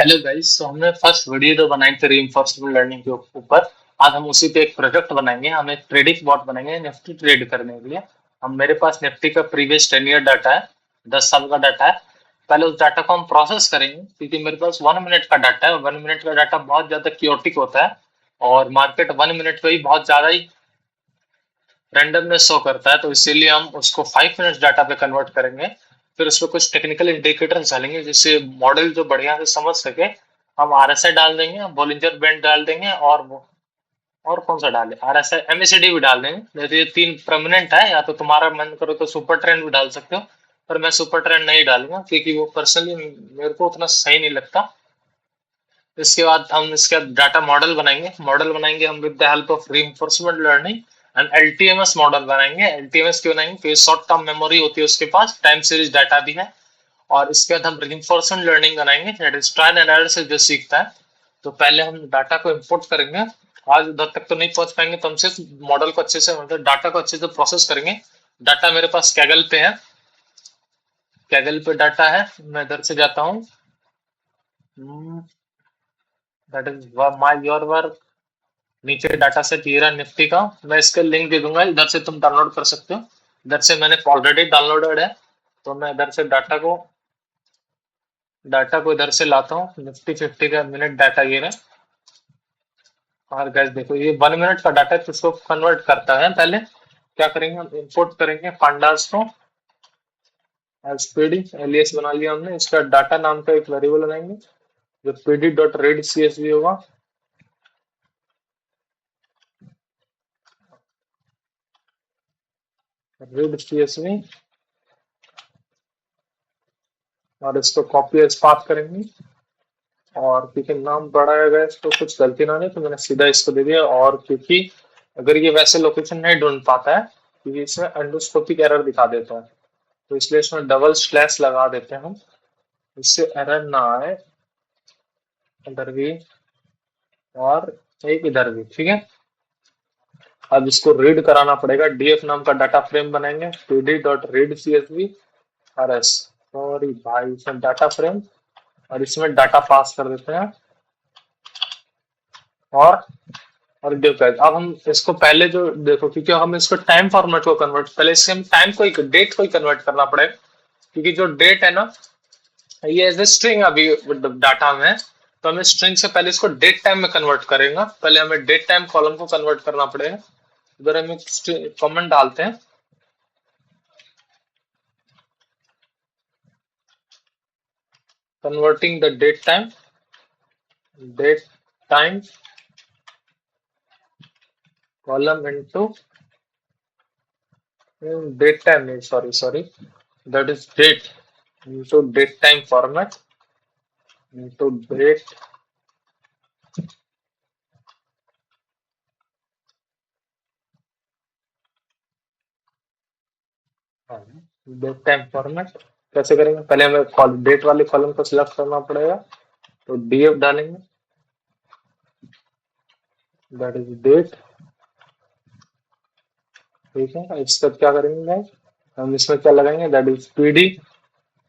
Hello guys. सो हमने first video जो बनाई थी रीइंफोर्समेंट लर्निंग के ऊपर, आज हम उसी पे एक प्रोजेक्ट बनाएंगे। हम एक प्रेडिक्ट बॉट बनाएंगे निफ्टी ट्रेड करने के लिए। हम मेरे पास निफ्टी का प्रीवियस 10 ईयर डाटा है, 10 साल का डाटा है। पहले उस डाटा को हम प्रोसेस करेंगे क्योंकि मेरे पास 1 मिनट का डाटा है। 1 मिनट का डाटा बहुत ज्यादा क्योटिक होता है और मार्केट 1 मिनट पे ही बहुत ज्यादा ही रैंडमनेस शो करता है, तो इसीलिए हम उसको 5 मिनट्स डाटा पे कन्वर्ट करेंगे। फिर उसमें कुछ टेक्निकल इंडिकेटर्स डालेंगे जिससे मॉडल जो बढ़िया से समझ सके। हम आरएसआई डाल देंगे, बॉलिंजर बैंड डाल देंगे और कौन सा डाले, आरएसआई एमएसीडी भी डाल देंगे। जैसे ये तीन परमानेंट है, या तो तुम्हारा मन करो तो सुपर ट्रेंड भी डाल सकते हो, पर मैं सुपर ट्रेंड नहीं डालूंगा क्योंकि वो पर्सनली मेरे को उतना सही नहीं लगता। इसके बाद हम इसका डाटा मॉडल बनाएंगे हम with the help of reinforcement learning and LTMS model बनाएंगे। एलटीएमएस क्यों बनाएंगे क्योंकि शॉर्ट टर्म मेमोरी होती है उसके पास, टाइम सीरीज डाटा भी है। और इसके बाद हम रीइंफोर्समेंट लर्निंग बनाएंगे, that is trial and error से जो सीखता है। तो पहले हम डाटा को इंपोर्ट करेंगे। आज उधर तक तो नहीं पहुंच पाएंगे, तो हम सिर्फ मॉडल को अच्छे से, मतलब डाटा को अच्छे से प्रोसेस करेंगे। डाटा मेरे पास कैगल पे है, कैगल पे डाटा है। मैं इधर से जाता हूँ, that is my your work. नीचे डाटा सेट ये रहा निफ्टी का, मैं इसका लिंक दे दूंगा, इधर से तुम डाउनलोड कर सकते हो। इधर से मैंने ऑलरेडी डाउनलोडेड है, तो मैं इधर से डाटा को इधर से लाता हूँ। निफ्टी 50 का मिनट डाटा ये रहा। और गैस देखो, ये 1 मिनट का डाटा है, तो इसको कन्वर्ट करता है। पहले क्या करेंगे, हम इंपोर्ट करेंगे पांडास को एज पीडी, एलियस बना लिया हमने। इसका डाटा नाम का एक वेरिएबल बनाएंगे जो पीडी डॉट रीड सीएसवी होगा। रीड सीएसवी, और इसको कॉपी एज पाथ करेंगे। और क्योंकि नाम बड़ा है गैस, तो कुछ गलती ना हो, तो मैंने सीधा इसको दे दिया। और क्योंकि अगर ये वैसे लोकेशन नहीं ढूंढ पाता है क्योंकि इसमें एंडोस्कोपिक एरर दिखा देता है, तो इसलिए इसमें डबल स्लैश लगा देते हैं हम, इससे एरर ना आए। इधर भी और एक इधर भी, ठीक है। अब इसको रीड कराना पड़ेगा। डीएफ नाम का डाटा फ्रेम बनाएंगे, PD dot read CSV RS, sorry भाई, इसमें डाटा फ्रेम, और इसमें डाटा पास कर देते हैं। और और देखो guys, अब हम इसको पहले जो देखो, क्योंकि हम इसको टाइम फॉर्मेट को कन्वर्ट, पहले इसके हम टाइम को एक डेट को ही कन्वर्ट करना पड़ेगा। क्योंकि जो डेट है ना, ये एज ए स्ट्रिंग अभी डाटा में है, तो हमें स्ट्रिंग से पहले इसको डेट टाइम में कन्वर्ट करेगा। पहले हमें डेट टाइम कॉलम को कन्वर्ट करना पड़ेगा। इधर हम एक कमेंट डालते हैं, converting the date time column into date time नहीं, sorry, that is date into date time format into date date time format कैसे करेंगे, पहले हमें डेट वाले कॉलम को सिलेक्ट करना पड़ेगा। तो डीएफ डालेंगे, दैट इज डेट, ठीक है। इसका क्या करेंगे guys? हम इसमें क्या लगाएंगे, that is PD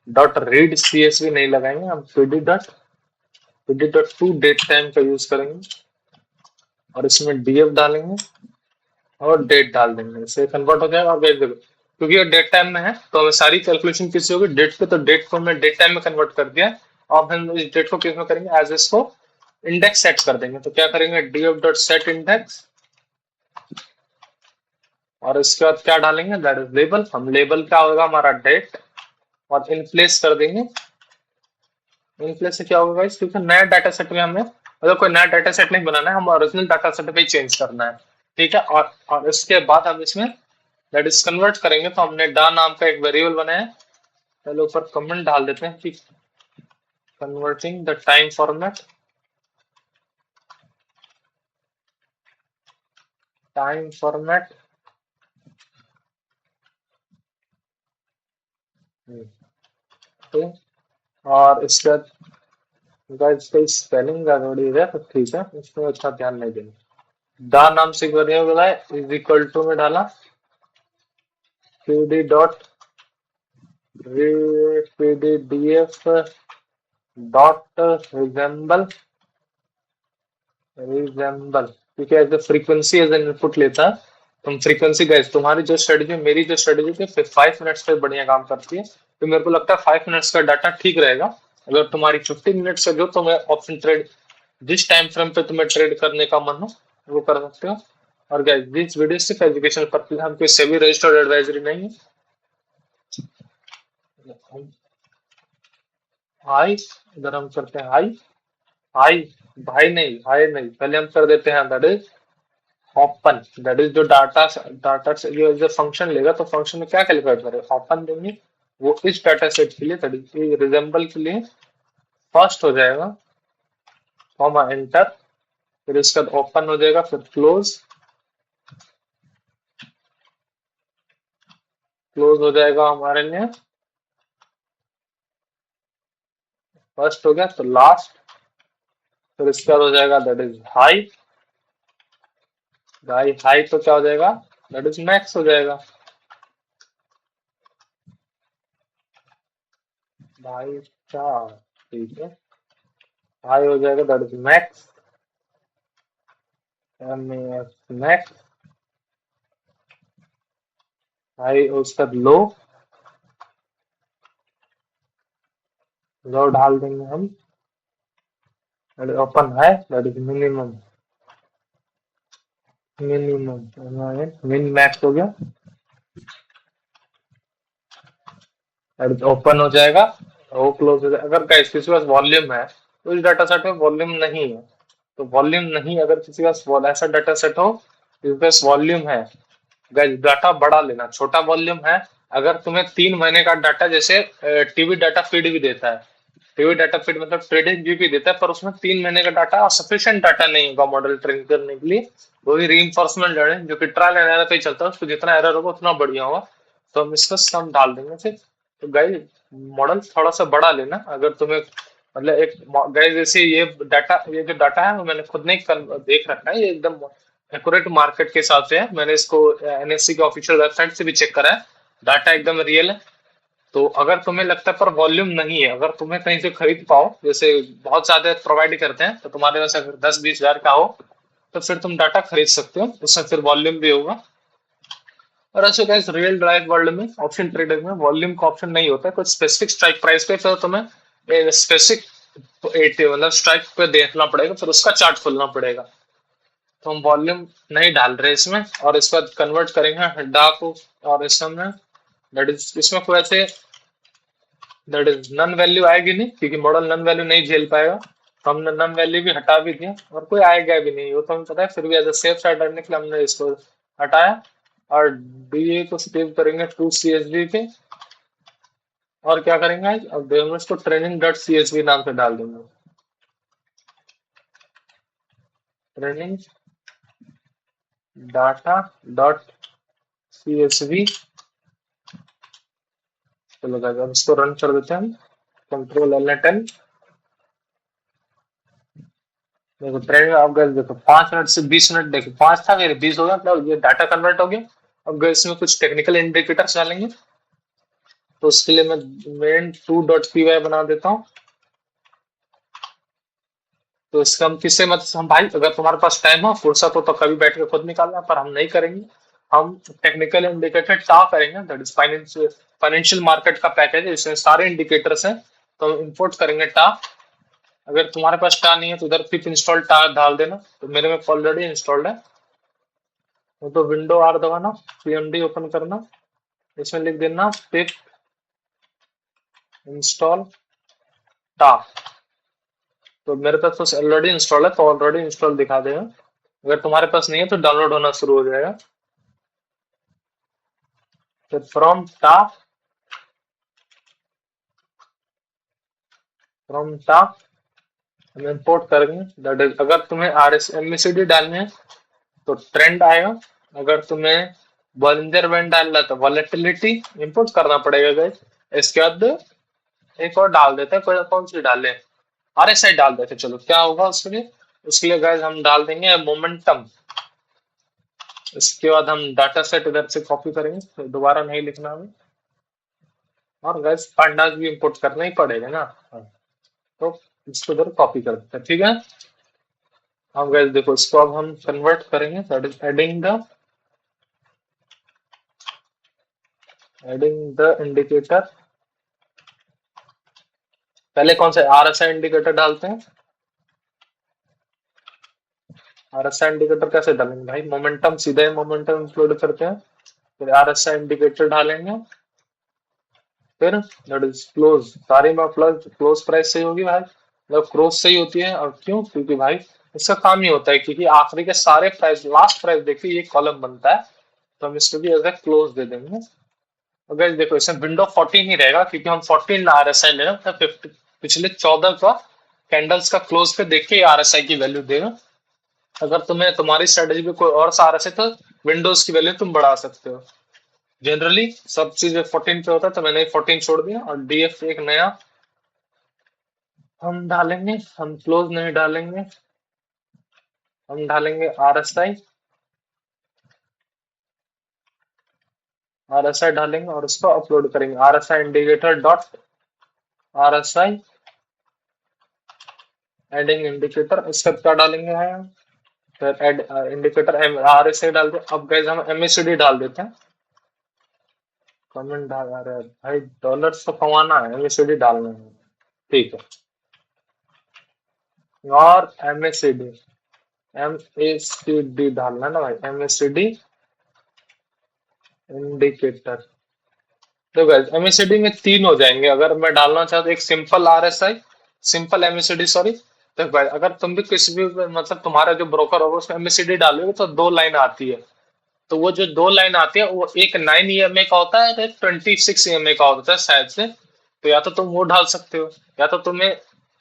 dot read CSV नहीं लगाएंगे, हम PD dot to date time का यूज करेंगे। और इसमें डीएफ डालेंगे और डेट डाल देंगे, इससे कन्वर्ट हो जाएगा। और वेट देखो, क्योंकि ये डेट टाइम में है तो हमें सारी कैलकुलेशन किससे होगी, डेट पे, तो डेट को हमने डेट टाइम में कन्वर्ट कर दिया। अब हम इस डेट को किस में करेंगे, एज इसको इंडेक्स सेट कर देंगे। तो क्या करेंगे, डीएफ डॉट सेट इंडेक्स, और इसके बाद क्या डालेंगे, दैट इज लेबल। हम लेबल क्या होगा हमारा डेट, और इन प्लेस कर देंगे। इन प्लेस से क्या होगा guys? क्योंकि नया डाटा सेट में हमें, मतलब कोई नया डाटा सेट नहीं बनाना है, हम ओरिजिनल डाटा सेट पे ही चेंज करना है, ठीक है। और इसके बाद हम इसमें दैट इज कन्वर्ट करेंगे। तो हमने डा नाम का एक वेरिएबल बनाया है, पहले ऊपर कमेंट डाल देते हैं कि कन्वर्टिंग द टाइम फॉर्मेट, ठीक। और इसके बाद guys, इसका स्पेलिंग गड़बड़ी है, तो ठीक है, इसमें अच्छा ध्यान नहीं देंगे। डा नाम से एक वेरिएबल है, इज इक्वल टू में डाला PD dot PD DF dot resample resample, क्योंकि as frequency as an input लेता है। तुम फ्रीक्वेंसी गाइस, तुम्हारी जो स्ट्रेटेजी, मेरी जो स्ट्रेटेजी थी 5 मिनट्स पे बढ़िया काम करती है, तो मेरे को लगता है 5 मिनट्स का डाटा ठीक रहेगा। अगर तुम्हारी 15 मिनट्स का जो तुम्हें ऑप्शन ट्रेड, जिस टाइम फ्रेम पे तुम्हें ट्रेड करने का मन हो वो कर सकते हो। और गाइस दिस वीडियो सिर्फ एजुकेशनल पर्पस, हम कोई सेबी रजिस्टर्ड एडवाइजरी नहीं है। हाई, इधर हम करते हैं हाई। हाई, भाई नहीं, हाई नहीं, पहले हम कर देते हैं that is open. That is जो डाटा, डाटा से ये जो फंक्शन लेगा, तो फंक्शन में क्या कैलकुलेट करेगा, ओपन देंगे। वो इस डाटा सेट के लिए, दैट इज रिजेंबल के लिए फर्स्ट हो जाएगा, कॉमा एंटर, फिर इसका ओपन हो जाएगा, फिर क्लोज, क्लोज हो जाएगा हमारे लिए। फर्स्ट हो गया तो लास्ट, फिर इसके बाद हो जाएगा that is high. High, high तो क्या हो जाएगा, दैट इज मैक्स हो जाएगा। भाई चार, ठीक है, हाई हो जाएगा that is max, M S max. High उसका लो, लो डाल देंगे हम, ओपन है that is minimum, minimum min max हो गया, ओपन हो जाएगा, वो क्लोज हो जाएगा। अगर गाइस किसी के पास वॉल्यूम है, तो इस डाटा सेट में वॉल्यूम नहीं है, तो वॉल्यूम नहीं, अगर किसी के पास ऐसा डाटा सेट हो जिसके पास वॉल्यूम है, गाइस डाटा बड़ा लेना, छोटा वॉल्यूम है। अगर तुम्हें 3 महीने का डाटा, जैसे टीवी डाटा फीड भी देता है, टीवी डाटा फीड मतलब ट्रेडिंग व्यू भी देता है, पर उसमें 3 महीने का डाटा सफिशिएंट डाटा नहीं होगा मॉडल ट्रेन करने के लिए। वही रीइंफोर्समेंट लर्निंग जो कि ट्रायल एंड एरर पे ही चलता है, उसको जितना एरर होगा उतना बढ़िया होगा। तो हम इसका सम डाल देंगे फिर। तो गाइस मॉडल थोड़ा सा बड़ा लेना, अगर तुम्हें मतलब एक, गाइस जैसे ये डाटा, ये जो डाटा है वो मैंने खुद ने देख रखा है, ये एकदम एक्यूरेट मार्केट के हिसाब से है। मैंने इसको एनएससी के ऑफिशियल वेबसाइट से भी चेक करा है, डाटा एकदम रियल है। तो अगर तुम्हें लगता है पर वॉल्यूम नहीं है, अगर तुम्हें कहीं से खरीद पाओ, जैसे बहुत ज्यादा प्रोवाइड करते हैं, तो तुम्हारे पास अगर 10-20 हजार का हो, तो फिर तुम डाटा खरीद सकते हो, उसमें फिर वॉल्यूम भी होगा। और ऐसे गाइस रियल ड्राइव वर्ल्ड में ऑप्शन ट्रेडर में वॉल्यूम का ऑप्शन नहीं होता है, कुछ स्पेसिफिक स्ट्राइक प्राइस पे फिर तुम्हें स्पेसिफिक मतलब स्ट्राइक पे देखना पड़ेगा, फिर उसका चार्ट खोलना पड़ेगा। तो हम वॉल्यूम नहीं डाल रहे इसमें, और इसके बाद कन्वर्ट करेंगे डा को, और इसमें दैट इज, इसमें कोई ऐसे दैट इज नन वैल्यू आएगी नहीं, क्योंकि मॉडल नन वैल्यू नहीं झेल पाएगा। तो हमने नन वैल्यू भी हटा भी दिया, और कोई आएगा भी नहीं, वो तो हमें पता है, फिर भी एज अ सेफ साइड रखने के लिए हमने इसको हटाया। और डीए को सेव करेंगे टू सीएसवी पे, और क्या करेंगे अब हम इसको ट्रेनिंग डॉट सीएसवी नाम से डाल देंगे, ट्रेनिंग डाटा डॉट सीएसवी। चलो गाइस अब इसको रन कर देते हैं, कंट्रोल L10। देखो ट्रेनिंग, अब गैस देखो 5 मिनट से 20 मिनट, देखो 5 था, मेरे 20 हो गया, मतलब ये डाटा कन्वर्ट हो गया। अब गैस इसमें कुछ टेक्निकल इंडिकेटर्स डालेंगे, तो उसके लिए मैं मेन 2.py बना देता हूँ। तो इसका हम किससे मतलब, हम भाई अगर तुम्हारे पास टाइम हो, फुर्सत हो, तो कभी बैठ के खुद निकालना, पर हम नहीं करेंगे। हम टेक्निकल इंडिकेटर टा करेंगे, दैट इज फाइनेंशियल मार्केट का पैकेज है, इसमें सारे इंडिकेटर्स हैं। तो हम इंपोर्ट करेंगे टा। अगर तुम्हारे पास टा नहीं है, तो उधर पिप इंस्टॉल टा डाल देना, तो मेरे में ऑलरेडी इंस्टॉल्ड है। वो तो विंडो आर दबाना, पीएमडी ओपन करना, इसमें लिख देना पिप इंस्टॉल टा। तो मेरे पास तो ऑलरेडी इंस्टॉल है, तो ऑलरेडी इंस्टॉल दिखा देगा। अगर तुम्हारे पास नहीं है, तो डाउनलोड होना शुरू हो जाएगा। तो फ्रॉम टा हम इंपोर्ट करेंगे, दैट इज, अगर तुम्हें आर एस एमएसडी डालने हैं तो ट्रेंड आएगा। अगर तुम्हें बॉलिंजर बैंड डालना है तो वॉलेटिलिटी इंपोर्ट करना पड़ेगा गाइस। इसके बाद एक और डाल देते हैं, कौन सी डाले, आरएसआई डाल देते हैं। चलो क्या होगा उसके लिए गाइस हम डाल देंगे मोमेंटम। इसके बाद हम डाटा सेट इधर से कॉपी करेंगे, तो दोबारा नहीं लिखना हमें। और गाइस पांडास भी इंपोर्ट करना ही पड़ेगा ना। हाँ। तो इसको इधर कॉपी कर देते हैं, ठीक है। अब गाइस देखो, इसको अब हम कन्वर्ट करेंगे, that is adding the indicator. पहले कौन सा आरएसआई इंडिकेटर डालते हैं। आरएसआई इंडिकेटर कैसे डालेंगे भाई, मोमेंटम, सीधे मोमेंटम इंक्लूड करते हैं, फिर आरएसआई इंडिकेटर डालेंगे, फिर दैट इज क्लोज, सारी में प्लस क्लोज प्राइस सही होगी भाई, मतलब क्लोज सही होती है। और क्यों, क्योंकि भाई इसका काम ही होता है, क्योंकि आखिरी के सारे प्राइस, लास्ट प्राइस देखिए ये कॉलम बनता है, तो हम इसको भी एज ए क्लोज दे देंगे। अगर देखो इसमें विंडो 14 ही रहेगा, क्योंकि हम 14 आरएसआई ले रहे हैं, तो 50 पिछले 14 का कैंडल्स का क्लोज पे देख के आरएसआई की वैल्यू देगा। अगर तुम्हें तुम्हारी स्ट्रेटेजी पे कोई और सा आरएसआई, तो विंडोज की वैल्यू तुम बढ़ा सकते हो। जनरली सब चीज 14 पे होता है, तो मैंने 14 छोड़ दिया, और डीएफ एक नया हम डालेंगे, हम क्लोज नहीं डालेंगे, हम डालेंगे आरएसआई, आरएसआई डालेंगे और उसको अपलोड करेंगे, RSI indicator dot RSI adding indicator. इसका क्या डालेंगे भाई हम, फिर एड इंडिकेटर आरएसआई डाल दे। अब गाइस हम एमएसडी डाल देते हैं, कमेंट डाल रहे हैं भाई, डॉलर्स तो कमाना है, एमएसडी डालना है, ठीक है। और एमएसडी, एमएसडी डालना है ना भाई, एमएसडी इंडिकेटर। तो गाइस एमएसडी में तीन हो जाएंगे, अगर मैं डालना चाहता, एक simple RSI, simple MSD sorry. तो भाई अगर तुम भी किसी भी, मतलब तुम्हारा जो ब्रोकर होगा उसमें एमएसडी डालोगे, तो दो लाइन आती है, तो वो जो दो लाइन आती है, वो एक 9 EMA का होता है, एक 26 EMA का होता है शायद से। तो या तो तुम वो डाल सकते हो, या तो तुम्हें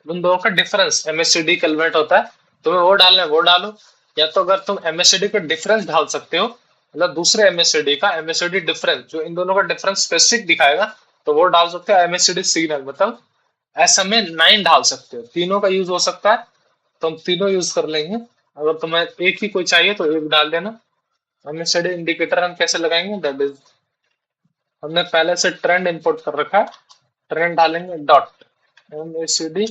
उन दोनों का डिफरेंस एमएससीडी कन्वर्ट होता है, तुम्हें वो डालना है वो डालो। या तो अगर तुम एमएससीडी का डिफरेंस डाल सकते हो, मतलब दूसरे एमएससीडी का एमएससीडी डिफरेंस, जो इन दोनों का डिफरेंस स्पेसिफिक दिखाएगा, तो वो डाल सकते हो एमएससीडी सिग्नल, मतलब ऐसा में 9 डाल सकते हो, तीनों का यूज हो सकता है, तो हम तीनों यूज कर लेंगे। अगर तुम्हें एक ही कोई चाहिए तो एक डाल देना। एमएससीडी इंडिकेटर हम कैसे लगाएंगे, दैट इज, हमने पहले से ट्रेंड इंपोर्ट कर रखा है, ट्रेंड डालेंगे डॉट एमएससीडी,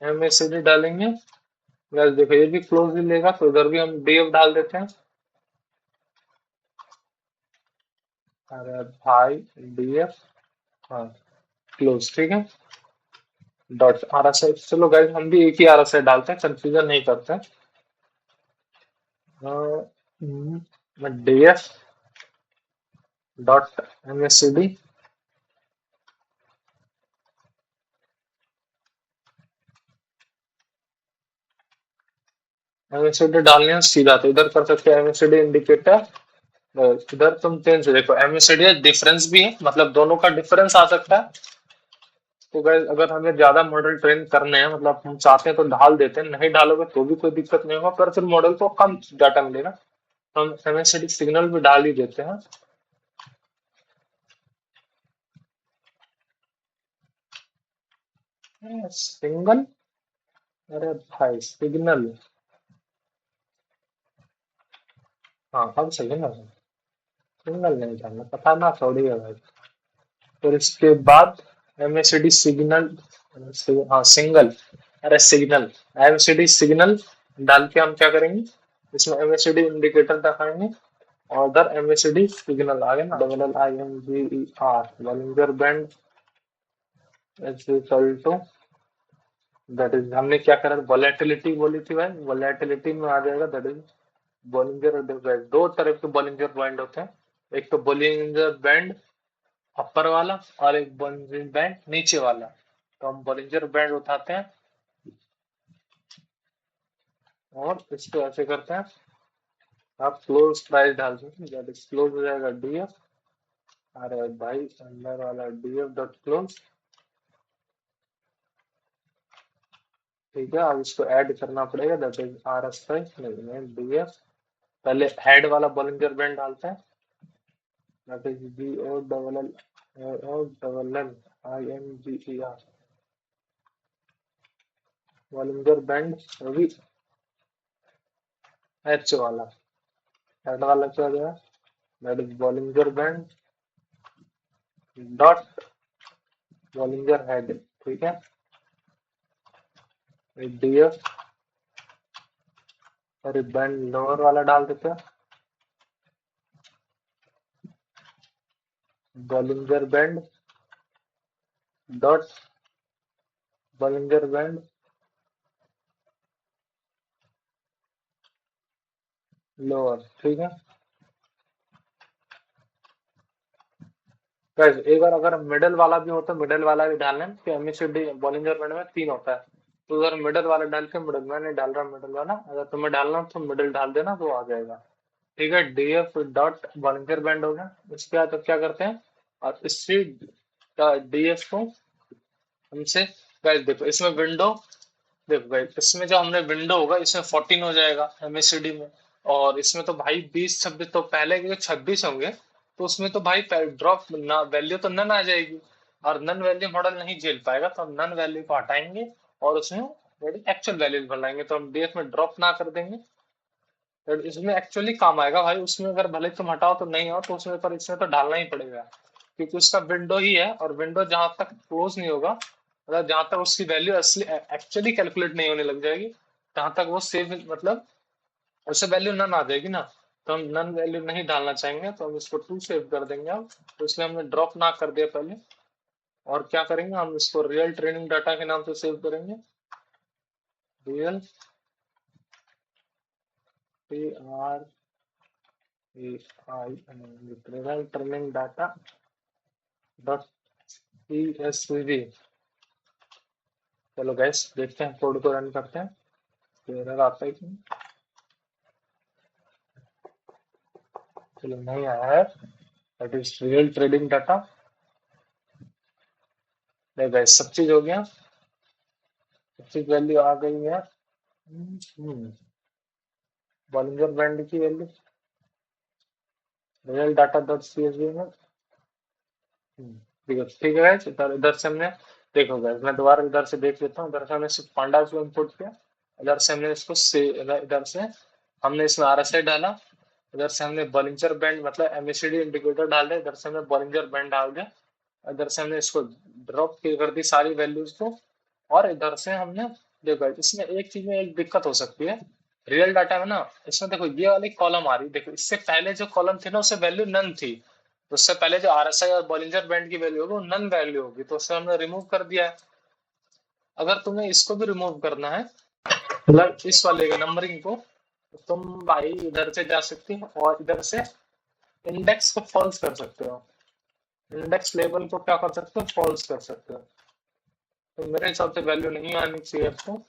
एमएससीडी डालेंगे। बस देखो ये भी क्लोज ही लेगा, तो इधर भी हम डीएफ डाल देते हैं। अरे भाई डीएफ, हाँ क्लोज, ठीक है। डॉट आरएसआई, चलो गाइस हम भी एक ही आरएसआई डालते हैं, कंफ्यूजन नहीं करते हैं। डीएफ डॉट एमएससीडी, एमएससीडी डालने हैं सीधा, तो इधर कर सकते हैं एमएससीडी इंडिकेटर। इधर तुम चेंज देखो, एमएससीडी डिफरेंस भी है, मतलब दोनों का डिफरेंस आ सकता है। तो गाइस अगर हमें ज्यादा मॉडल ट्रेन करने हैं, मतलब हम चाहते हैं तो ढाल देते हैं, नहीं डालोगे तो भी कोई दिक्कत नहीं होगा, पर फिर मॉडल को कम डाटा मिलेगा, तो हम एमएससीडी सिग्नल भी डाल ही देते हैं। सिंगल, अरे भाई सिग्नल, हाँ अब सही है ना, सिंगल नहीं डालना, पता ना थोड़ी है भाई। फिर इसके बाद एमएससीडी सिग्नल, हाँ सिंगल, अरे सिग्नल, एमएससीडी सिग्नल डाल के हम क्या करेंगे, इसमें एमएससीडी इंडिकेटर दिखाएंगे, और उधर एमएससीडी सिग्नल आ गया ना, WINGER, Bollinger band is equal to, that is, हमने क्या करा, वोलेटिलिटी बोली थी भाई, वोलेटिलिटी में आ जाएगा, दैट इज बॉलिंजर। दो तरह के बॉलिंजर बैंड होते हैं, एक तो बॉलिंजर बैंड अपर वाला, और एक बॉलिंजर बैंड नीचे वाला। तो हम बॉलिंजर बैंड उठाते हैं, और इसको ऐसे करते हैं, आप क्लोज प्राइस डाल सकते हैं, दैट इज क्लोज हो जाएगा डीएफ, अरे भाई अंदर वाला डीएफ डॉट क्लोज, ठीक है। अब इसको ऐड करना पड़ेगा, that is R S I, नहीं डीएफ, पहले हेड वाला बॉलिंजर बैंड डालते हैं, that is BOLLINGER, Bollinger band, अभी एच वाला, हेड वाला क्या गया, that is Bollinger band dot Bollinger head, ठीक है। डीएफ और बैंड लोअर वाला डाल देते हैं, Bollinger band dot Bollinger band lower. ठीक है गाइस, एक बार अगर मिडल वाला भी हो तो मिडल वाला भी डाल लें कि एमएसडी बॉलिंजर बैंड में 3 होता है, तो उधर मिडल वाला डाल के मिडल, मैं नहीं डाल रहा मिडल वाला, अगर तुम्हें डालना हो तो मिडल डाल देना तो आ जाएगा। ठीक है, डीएफ डॉट बॉलिंजर बैंड हो गया। उसके बाद अब क्या करते हैं, और इसी डीएफ को हमसे, गाइस देखो इसमें विंडो, देखो भाई इसमें जो हमने विंडो होगा इसमें 14 हो जाएगा एमएसडी में, और इसमें तो भाई 20 26, तो पहले के जो 26 होंगे तो उसमें तो भाई ड्रॉप ना वैल्यू तो नन आ जाएगी, और नन वैल्यू मॉडल नहीं झेल पाएगा, तो हम नन वैल्यू को हटाएंगे और उसमें एक्चुअल वैल्यू बनाएंगे, तो हम डीएफ में ड्रॉप ना कर देंगे, तो इसमें एक्चुअली काम आएगा भाई। उसमें अगर भले तुम हटाओ तो नहीं हो तो उसमें, पर इसमें तो डालना ही पड़ेगा, क्योंकि उसका विंडो ही है, और विंडो जहां तक क्लोज नहीं होगा, मतलब जहां तक उसकी वैल्यू असली एक्चुअली कैलकुलेट नहीं होने लग जाएगी, जहां तक वो सेव, मतलब उससे वैल्यू नन आ जाएगी ना, तो हम नन वैल्यू नहीं डालना चाहेंगे, तो हम इसको टू सेव कर देंगे अब, तो इसलिए हमने ड्रॉप ना कर दिया पहले। और क्या करेंगे, हम इसको रियल ट्रेनिंग डाटा के नाम से सेव करेंगे, real T R A I real training data dot CSV। चलो गैस देखते हैं, कोड को रन करते हैं, एरर आता है कि नहीं। चलो नहीं आया है, that is real trading data. नहीं गैस, सब चीज हो गया, सब चीज वैल्यू आ गई है। बॉलिंजर बैंड की value real data dot CSV में। ठीक है, ठीक है guys, इधर इधर से हमने, देखो guys मैं दोबारा इधर से देख लेता हूँ, इधर से हमने सिर्फ पांडास को इनपुट किया, इधर से हमने इसको इधर से हमने इसमें RSI डाला, इधर से हमने बॉलिंजर बैंड मतलब एमएसडी इंडिकेटर डाल दिया, इधर से हमने बॉलिंजर बैंड डाल दिया, इधर से हमने इसको ड्रॉप कर दी सारी वैल्यूज को, और इधर से हमने, देखो इसमें एक चीज में एक दिक्कत हो सकती है रियल डाटा में ना, इसमें देखो ये वाली कॉलम आ रही, देखो इससे पहले जो कॉलम थी ना उससे वैल्यू नन थी, तो उससे पहले जो RSI और बॉलिंजर बैंड की वैल्यू होगी वो नन वैल्यू होगी, तो उससे हमने रिमूव कर दिया है। अगर तुम्हें इसको भी रिमूव करना है, मतलब इस वाले के नंबरिंग को, तो तुम भाई इधर से जा सकती हो और इधर से इंडेक्स को फॉल्स कर सकते हो, इंडेक्स लेवल को क्या कर सकते हो, फॉल्स कर सकते हो, तो मेरे हिसाब से वैल्यू नहीं आनी चाहिए आपको।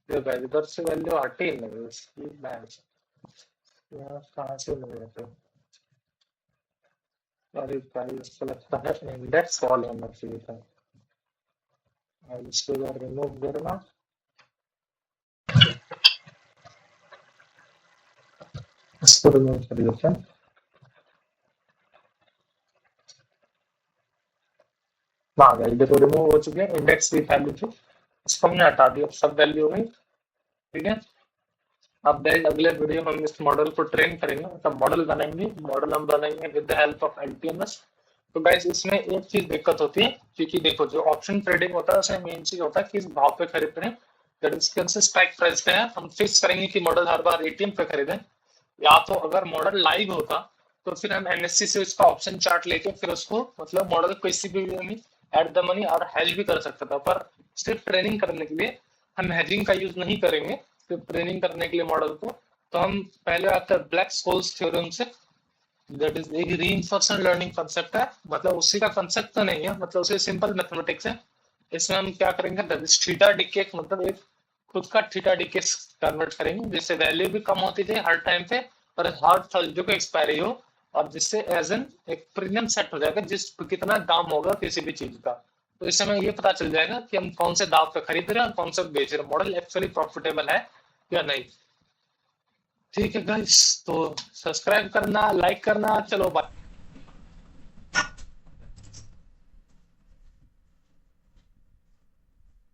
ये भाई इधर से वैल्यू हटी नहीं इसकी, मैच यहाँ कहाँ से नहीं होते, अरे भाई इसको लगता है इंडेक्स फॉल होना चाहिए था, अब इसको अगर रिमूव करना, इसको रिमूव कर देते हैं। हाँ भाई देखो रिमूव हो चुके हैं, इंडेक्स की वैल्यू थी, इसको हमने हटा दिया, सब वैल्यू हो गई। ठीक है, अब गाइस अगले वीडियो में हम इस मॉडल को ट्रेन करेंगे, मतलब मॉडल बनाएंगे, मॉडल हम बनाएंगे with the help of LTMS। तो गाइस इसमें एक चीज दिक्कत होती है, क्योंकि देखो जो ऑप्शन ट्रेडिंग होता है उसमें मेन चीज होता है किस भाव पे खरीद रहे हैं, दैट इज इसके स्ट्राइक प्राइस पे है, हम फिक्स करेंगे कि मॉडल हर बार ATM पे खरीदें, या तो अगर मॉडल लाइव होता तो फिर हम NSE से उसका ऑप्शन चार्ट लेके फिर उसको मतलब मॉडल किसी भी वे में एट द मनी और हेज भी कर सकता था, पर सिर्फ ट्रेनिंग करने के लिए हम हेजिंग का यूज नहीं करेंगे, सिर्फ ट्रेनिंग करने के लिए मॉडल को, तो हम पहले आते हैं ब्लैक स्कोल्स थ्योरम से, दैट इज एक रीइंफोर्समेंट लर्निंग कंसेप्ट है, मतलब उसी का कंसेप्ट तो नहीं है, मतलब उसे सिंपल मैथमेटिक्स है। इसमें हम क्या करेंगे, दैट इज थीटा डीके, मतलब एक खुद का थीटा डीके कन्वर्ट करेंगे, जिससे वैल्यू भी कम होती जाए हर टाइम पे, और हर थर्सडे को एक्सपायरी हो, और जिससे एज एन एक प्रीमियम सेट हो जाएगा जिस कितना दाम होगा किसी भी चीज का, तो इससे हमें ये पता चल जाएगा कि हम कौन से दाव पे खरीद रहे हैं और कौन से बेच रहे हैं, मॉडल एक्चुअली प्रॉफिटेबल है या नहीं। ठीक है गाइस, तो सब्सक्राइब करना, लाइक करना, चलो बाय।